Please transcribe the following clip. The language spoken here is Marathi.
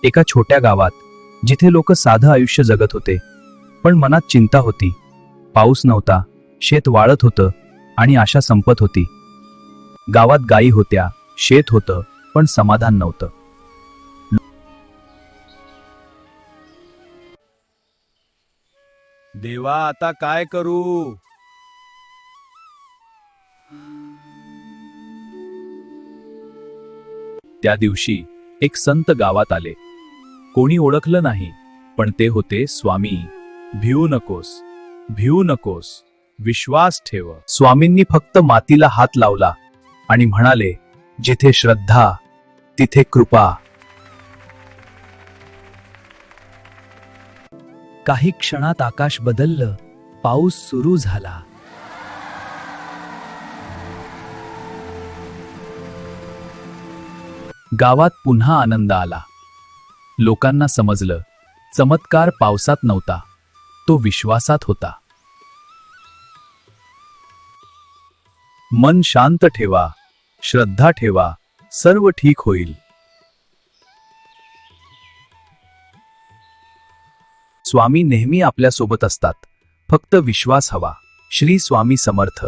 एका छोट्या गावात जिथे लोक साधं आयुष्य जगत होते, पण मनात चिंता होती. पाऊस नव्हता, शेत वाळत होतं आणि आशा संपत होती. गावात गायी होत्या, शेत होतं, पण समाधान नव्हतं. देवा, आता काय करू? त्या दिवशी एक संत गावात आले. कोणी ओळखलं नाही, पण ते होते स्वामी. भिवू नकोस, भिवू नकोस, विश्वास ठेव. स्वामींनी फक्त मातीला हात लावला आणि म्हणाले, जिथे श्रद्धा तिथे कृपा. काही क्षणात आकाश बदललं, पाऊस सुरू झाला. गावात पुन्हा आनंद आला. लोकांना समजलं, चमत्कार पावसात नव्हता, तो विश्वासात होता. मन शांत ठेवा, श्रद्धा ठेवा, सर्व ठीक होईल. स्वामी नेहमी आपल्या सोबत असतात, फक्त विश्वास हवा. श्री स्वामी समर्थ.